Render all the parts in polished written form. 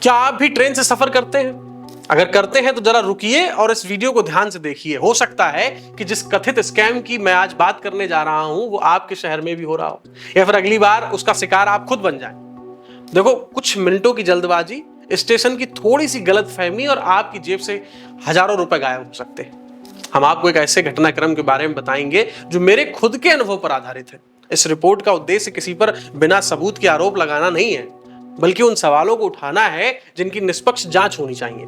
क्या आप भी ट्रेन से सफर करते हैं? अगर करते हैं तो जरा रुकिए और इस वीडियो को ध्यान से देखिए। हो सकता है कि जिस कथित स्कैम की मैं आज बात करने जा रहा हूं वो आपके शहर में भी हो रहा हो, या फिर अगली बार उसका शिकार आप खुद बन जाएं। देखो, कुछ मिनटों की जल्दबाजी, स्टेशन की थोड़ी सी गलतफहमी और आपकी जेब से हजारों रुपए गायब हो सकते हैं। हम आपको एक ऐसे घटनाक्रम के बारे में बताएंगे जो मेरे खुद के अनुभव पर आधारित है। इस रिपोर्ट का उद्देश्य किसी पर बिना सबूत के आरोप लगाना नहीं है, बल्कि उन सवालों को उठाना है जिनकी निष्पक्ष जांच होनी चाहिए।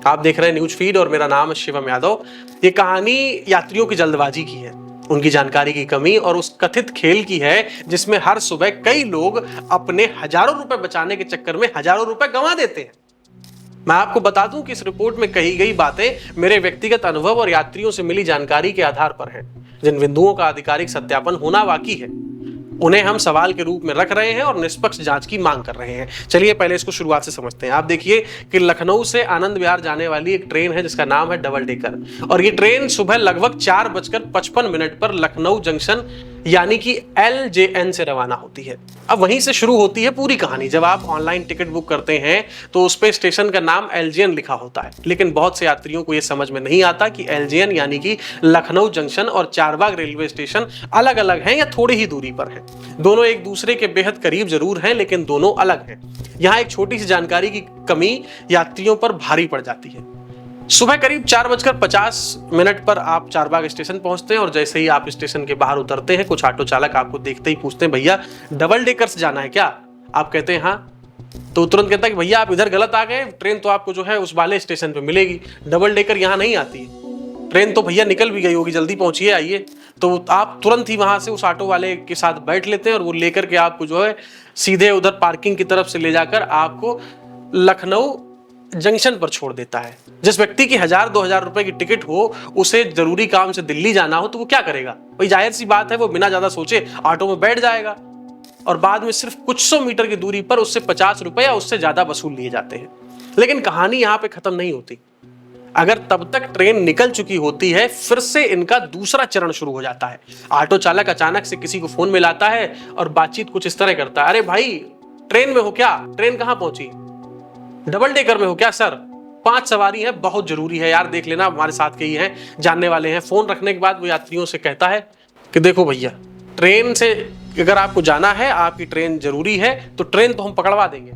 आप देख रहे हैं न्यूज फीड और मेरा नाम है शिवम यादव। ये कहानी यात्रियों की जल्दबाजी की है, उनकी जानकारी की कमी और उस कथित खेल की है जिसमें हर सुबह कई लोग अपने हजारों रुपए बचाने के चक्कर में हजारों रुपए गंवा देते हैं। मैं आपको बता दूं कि इस रिपोर्ट में कही गई बातें मेरे व्यक्तिगत अनुभव और यात्रियों से मिली जानकारी के आधार पर हैं। जिन बिंदुओं का आधिकारिक सत्यापन होना बाकी है उन्हें हम सवाल के रूप में रख रहे हैं और निष्पक्ष जांच की मांग कर रहे हैं। चलिए पहले इसको शुरुआत से समझते हैं। आप देखिए कि लखनऊ से आनंद विहार जाने वाली एक ट्रेन है जिसका नाम है डबल डेकर, और ये ट्रेन सुबह लगभग 4:55 पर लखनऊ जंक्शन यानी कि LJN से रवाना होती है। अब वहीं से शुरू होती है पूरी कहानी। जब आप ऑनलाइन टिकट बुक करते हैं तो उस पे स्टेशन का नाम LJN लिखा होता है, लेकिन बहुत से यात्रियों को यह समझ में नहीं आता कि LJN यानी कि लखनऊ जंक्शन और चारबाग रेलवे स्टेशन अलग अलग हैं या थोड़ी ही दूरी पर हैं। दोनों एक दूसरे के बेहद करीब जरूर हैं, लेकिन दोनों अलग हैं। यहाँ एक छोटी सी जानकारी की कमी यात्रियों पर भारी पड़ जाती है। सुबह करीब 4:50 पर आप चारबाग स्टेशन पहुंचते हैं और जैसे ही आप स्टेशन के बाहर उतरते हैं कुछ ऑटो चालक आपको देखते ही पूछते हैं, भैया डबल डेकर से जाना है क्या? आप कहते हैं हाँ, तो तुरंत कहता है कि भैया आप इधर गलत आ गए, ट्रेन तो आपको जो है उस वाले स्टेशन पे मिलेगी, डबल डेकर यहाँ नहीं आती है। ट्रेन तो भैया निकल भी गई होगी, जल्दी पहुंचिए, आइए। तो आप तुरंत ही वहां से उस ऑटो वाले के साथ बैठ लेते हैं और वो लेकर के आपको जो है सीधे उधर पार्किंग की तरफ से ले जाकर आपको लखनऊ जंक्शन पर छोड़ देता है। जिस व्यक्ति की 1000-2000 रुपए की टिकट हो, उसे जरूरी काम से दिल्ली जाना हो तो वो क्या करेगा? भाई जाहिर सी बात है वो बिना ज्यादा सोचे ऑटो में बैठ जाएगा और बाद में सिर्फ कुछ 100 मीटर की दूरी पर उससे 50 रुपए या उससे ज्यादा वसूल लिए जाते हैं। लेकिन कहानी यहाँ पे खत्म नहीं होती। अगर तब तक ट्रेन निकल चुकी होती है, फिर से इनका दूसरा चरण शुरू हो जाता है। ऑटो चालक अचानक से किसी को फोन मिलाता है और बातचीत कुछ इस तरह करता है, अरे भाई ट्रेन में हो क्या? ट्रेन कहाँ पहुंची? डबल डेकर में हो क्या सर? 5 सवारी है, बहुत जरूरी है यार, देख लेना, हमारे साथ के ही हैं, जानने वाले हैं। फोन रखने के बाद वो यात्रियों से कहता है कि देखो भैया, ट्रेन से अगर आपको जाना है, आपकी ट्रेन जरूरी है तो ट्रेन तो हम पकड़वा देंगे,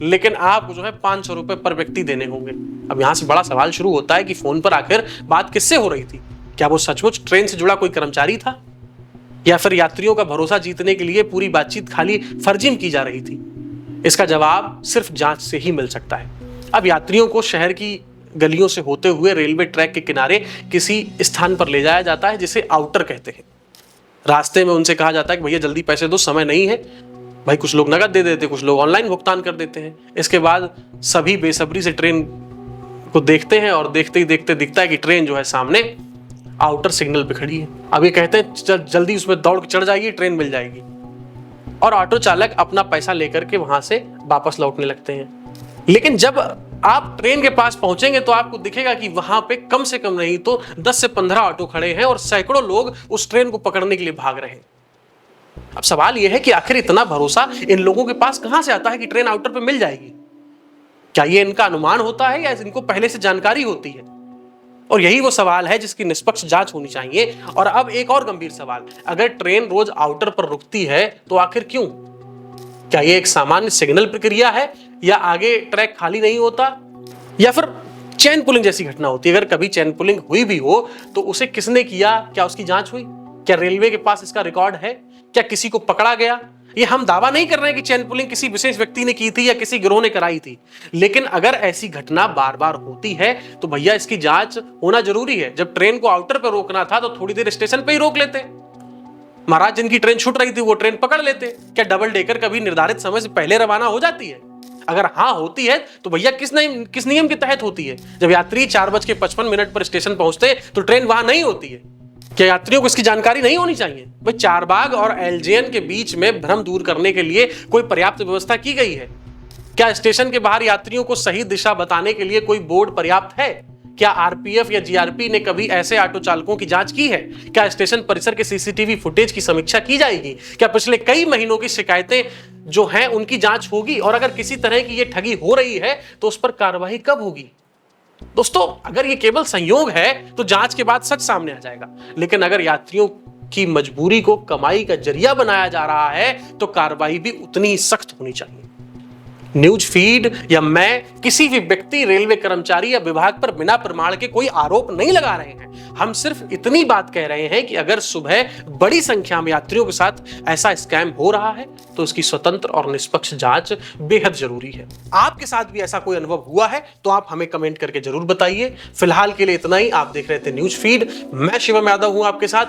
लेकिन आपको जो है 500 रुपए पर व्यक्ति देने होंगे। अब यहां से बड़ा सवाल शुरू होता है कि फोन पर आखिर बात किससे हो रही थी? क्या वो सचमुच ट्रेन से जुड़ा कोई कर्मचारी था, या फिर यात्रियों का भरोसा जीतने के लिए पूरी बातचीत खाली फर्जी में की जा रही थी? इसका जवाब सिर्फ जांच से ही मिल सकता है। अब यात्रियों को शहर की गलियों से होते हुए रेलवे ट्रैक के किनारे किसी स्थान पर ले जाया जाता है जिसे आउटर कहते हैं। रास्ते में उनसे कहा जाता है कि भैया जल्दी पैसे दो, समय नहीं है। भाई कुछ लोग नकद दे देते, कुछ लोग ऑनलाइन भुगतान कर देते हैं। इसके बाद सभी बेसब्री से ट्रेन को देखते हैं और देखते ही देखते दिखता है कि ट्रेन जो है सामने आउटर सिग्नल पे खड़ी है। अब ये कहते हैं जल्दी उसमें दौड़ के चढ़ जाइए, ट्रेन मिल जाएगी, और ऑटो चालक अपना पैसा लेकर के वहां से वापस लौटने लगते हैं। लेकिन जब आप ट्रेन के पास पहुंचेंगे तो आपको दिखेगा कि वहां पे कम से कम नहीं तो 10 से 15 ऑटो खड़े हैं और सैकड़ों लोग उस ट्रेन को पकड़ने के लिए भाग रहे हैं। अब सवाल यह है कि आखिर इतना भरोसा इन लोगों के पास कहां से आता है कि ट्रेन आउटर पे मिल जाएगी? क्या ये इनका अनुमान होता है या इनको पहले से जानकारी होती है? और यही वो सवाल है जिसकी निष्पक्ष जांच होनी चाहिए। और अब एक और गंभीर सवाल, अगर ट्रेन रोज आउटर पर रुकती है तो आखिर क्यों? क्या ये एक सामान्य सिग्नल प्रक्रिया है, या आगे ट्रैक खाली नहीं होता, या फिर चेन पुलिंग जैसी घटना होती है? अगर कभी चेन पुलिंग हुई भी हो तो उसे किसने किया, क्या उसकी जांच हुई? क्या रेलवे के पास इसका रिकॉर्ड है? क्या किसी को पकड़ा गया? ये हम दावा नहीं कर रहे हैं कि चेन पुलिंग किसी विशेष व्यक्ति ने की थी या किसी गिरोह ने कराई थी, लेकिन अगर ऐसी घटना बार बार होती है तो भैया इसकी जांच होना जरूरी है। जब ट्रेन को आउटर पर रोकना था तो थोड़ी देर स्टेशन पे ही रोक लेते, महाराज जिनकी ट्रेन छूट रही थी वो ट्रेन पकड़ लेते। क्या डबल डेकर कभी निर्धारित समय से पहले रवाना हो जाती है? अगर हाँ होती है तो भैया किस नियम के तहत होती है? जब यात्री 4:55 पर स्टेशन पहुंचते तो ट्रेन वहां नहीं होती है। क्या यात्रियों को इसकी जानकारी नहीं होनी चाहिए? भाई चारबाग और LJN के बीच में भ्रम दूर करने के लिए कोई पर्याप्त व्यवस्था की गई है? क्या स्टेशन के बाहर यात्रियों को सही दिशा बताने के लिए कोई बोर्ड पर्याप्त है? क्या आरपीएफ या जीआरपी ने कभी ऐसे ऑटो चालकों की जांच की है? क्या स्टेशन परिसर के सीसीटीवी फुटेज की समीक्षा की जाएगी? क्या पिछले कई महीनों की शिकायतें जो हैं उनकी जांच होगी? और अगर किसी तरह की ये ठगी हो रही है तो उस पर कार्रवाई कब होगी? दोस्तों, अगर ये केवल संयोग है तो जांच के बाद सच सामने आ जाएगा, लेकिन अगर यात्रियों की मजबूरी को कमाई का जरिया बनाया जा रहा है तो कार्रवाई भी उतनी ही सख्त होनी चाहिए। न्यूज फीड या मैं किसी भी व्यक्ति, रेलवे कर्मचारी या विभाग पर बिना प्रमाण के कोई आरोप नहीं लगा रहे हैं। हम सिर्फ इतनी बात कह रहे हैं कि अगर सुबह बड़ी संख्या में यात्रियों के साथ ऐसा स्कैम हो रहा है तो इसकी स्वतंत्र और निष्पक्ष जांच बेहद जरूरी है। आपके साथ भी ऐसा कोई अनुभव हुआ है तो आप हमें कमेंट करके जरूर बताइए। फिलहाल के लिए इतना ही। आप देख रहे थे न्यूज फीड। मैं शिवम यादव हूं आपके साथ।